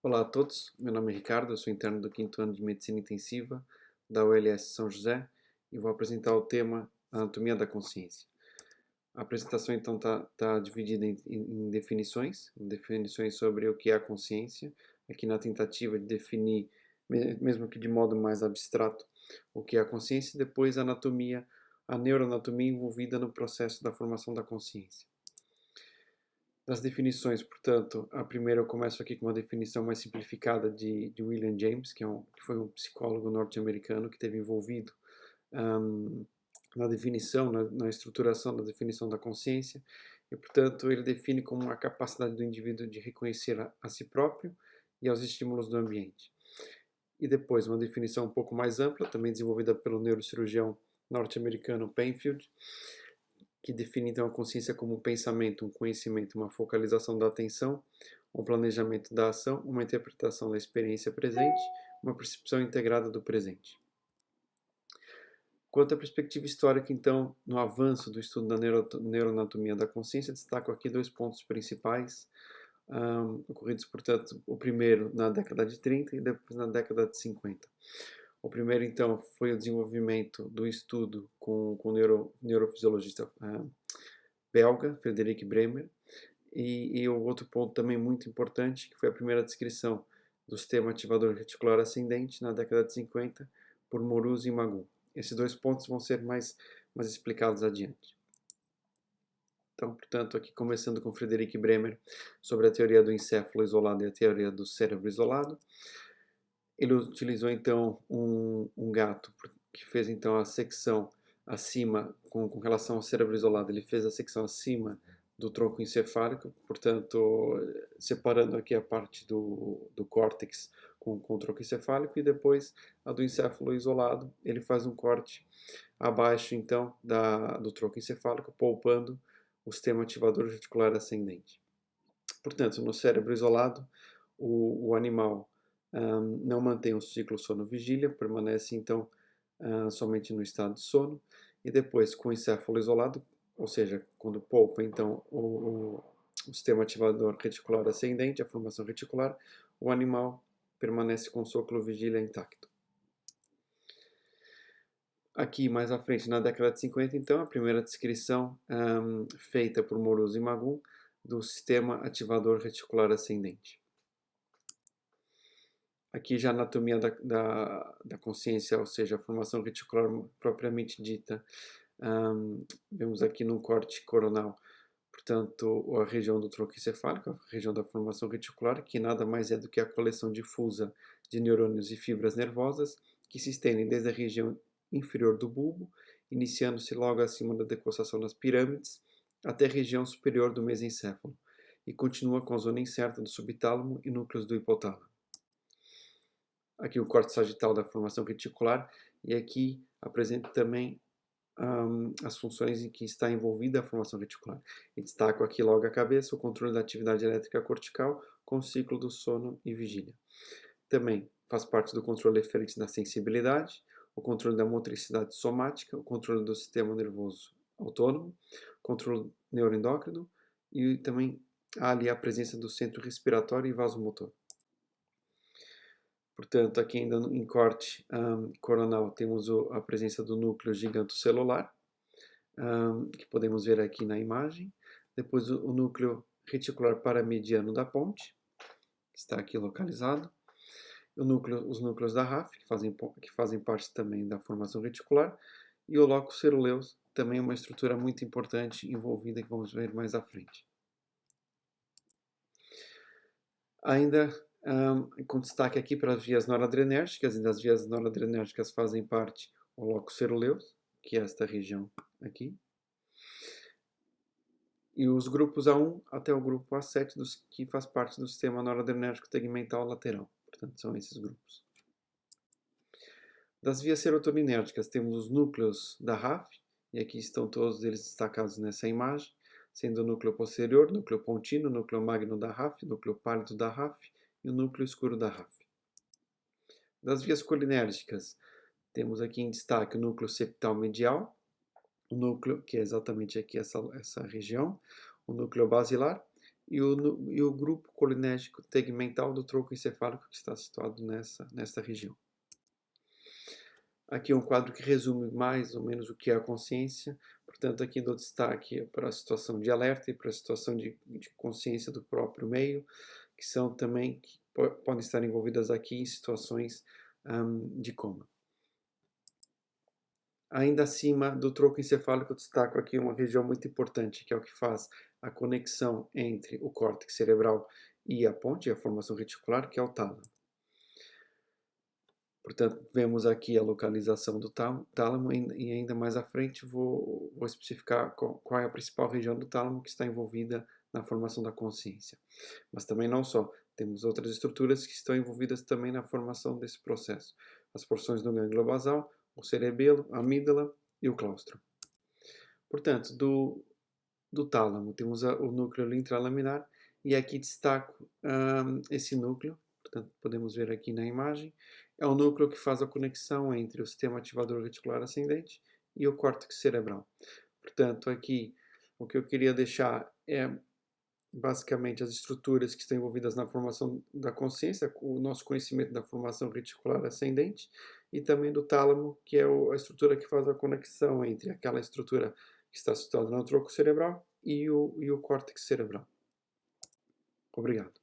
Olá a todos, meu nome é Ricardo, eu sou interno do 5º ano de Medicina Intensiva da ULS São José e vou apresentar o tema Anatomia da Consciência. A apresentação então está dividida em definições sobre o que é a consciência, aqui na tentativa de definir, mesmo que de modo mais abstrato, o que é a consciência, e depois a anatomia, a neuroanatomia envolvida no processo da formação da consciência. Das definições, portanto, a primeira eu começo aqui com uma definição mais simplificada de William James, que foi um psicólogo norte-americano que esteve envolvido na definição, na estruturação da definição da consciência, e, portanto, ele define como a capacidade do indivíduo de reconhecer a si próprio e aos estímulos do ambiente. E depois, uma definição um pouco mais ampla, também desenvolvida pelo neurocirurgião norte-americano Penfield, que define então a consciência como um pensamento, um conhecimento, uma focalização da atenção, um planejamento da ação, uma interpretação da experiência presente, uma percepção integrada do presente. Quanto à perspectiva histórica, então, no avanço do estudo da neuroanatomia da consciência, destaco aqui dois pontos principais, ocorridos, portanto, o primeiro na década de 30 e depois na década de 50. O primeiro, então, foi o desenvolvimento do estudo com o neurofisiologista belga, Frederic Bremer, e o outro ponto também muito importante, que foi a primeira descrição do sistema ativador reticular ascendente na década de 50 por Moruzzi e Magun. Esses dois pontos vão ser mais explicados adiante. Então, portanto, aqui começando com Frederic Bremer sobre a teoria do encéfalo isolado e a teoria do cérebro isolado. Ele utilizou então um gato que fez então a secção acima, com relação ao cérebro isolado, ele fez a secção acima do tronco encefálico, portanto, separando aqui a parte do córtex com o tronco encefálico, e depois a do encéfalo isolado, ele faz um corte abaixo então do tronco encefálico, poupando o sistema ativador reticular ascendente. Portanto, no cérebro isolado, o animal não mantém um ciclo sono-vigília, permanece então somente no estado de sono, e depois com o encéfalo isolado, ou seja, quando poupa então o sistema ativador reticular ascendente, a formação reticular, o animal permanece com o ciclo vigília intacto. Aqui mais à frente, na década de 50, então, a primeira descrição feita por Moruzzi e Magun do sistema ativador reticular ascendente. Aqui já a anatomia da consciência, ou seja, a formação reticular propriamente dita, vemos aqui no corte coronal, portanto, a região do tronco encefálico, a região da formação reticular, que nada mais é do que a coleção difusa de neurônios e fibras nervosas que se estendem desde a região inferior do bulbo, iniciando-se logo acima da decossação das pirâmides, até a região superior do mesencéfalo, e continua com a zona incerta do subtálamo e núcleos do hipotálamo. Aqui o corte sagital da formação reticular, e aqui apresento também as funções em que está envolvida a formação reticular. E destaco aqui logo a cabeça, o controle da atividade elétrica cortical com o ciclo do sono e vigília. Também faz parte do controle eferente da sensibilidade, o controle da motricidade somática, o controle do sistema nervoso autônomo, controle neuroendócrino, e também há ali a presença do centro respiratório e vasomotor. Portanto, aqui ainda em corte coronal temos a presença do núcleo gigantocelular, que podemos ver aqui na imagem. Depois o núcleo reticular paramediano da ponte, que está aqui localizado. Os núcleos da RAF, que fazem parte também da formação reticular. E o locus ceruleus, também uma estrutura muito importante envolvida, que vamos ver mais à frente. Ainda com destaque aqui para as vias noradrenérgicas, e das vias noradrenérgicas fazem parte o locus ceruleus, que é esta região aqui, e os grupos A1 até o grupo A7, que faz parte do sistema noradrenérgico tegmental lateral. Portanto, são esses grupos. Das vias serotoninérgicas, temos os núcleos da RAF, e aqui estão todos eles destacados nessa imagem, sendo o núcleo posterior, núcleo pontino, núcleo magno da RAF, núcleo pálido da RAF, e o núcleo escuro da RAF. Das vias colinérgicas, temos aqui em destaque o núcleo septal medial, o núcleo, que é exatamente aqui essa região, o núcleo basilar, e o grupo colinérgico tegmental do tronco encefálico que está situado nessa região. Aqui é um quadro que resume mais ou menos o que é a consciência, portanto aqui dou destaque para a situação de alerta e para a situação de consciência do próprio meio, que são também, que podem estar envolvidas aqui em situações de coma. Ainda acima do tronco encefálico, eu destaco aqui uma região muito importante, que é o que faz a conexão entre o córtex cerebral e a ponte, a formação reticular, que é o tálamo. Portanto, vemos aqui a localização do tálamo e ainda mais à frente vou especificar qual é a principal região do tálamo que está envolvida na formação da consciência. Mas também não só, temos outras estruturas que estão envolvidas também na formação desse processo. As porções do gânglio basal, o cerebelo, a amígdala e o claustro. Portanto, do tálamo temos o núcleo intralaminar e aqui destaco esse núcleo. Portanto, podemos ver aqui na imagem, é o núcleo que faz a conexão entre o sistema ativador reticular ascendente e o córtex cerebral. Portanto, aqui o que eu queria deixar é basicamente as estruturas que estão envolvidas na formação da consciência, o nosso conhecimento da formação reticular ascendente e também do tálamo, que é a estrutura que faz a conexão entre aquela estrutura que está situada no tronco cerebral e o córtex cerebral. Obrigado.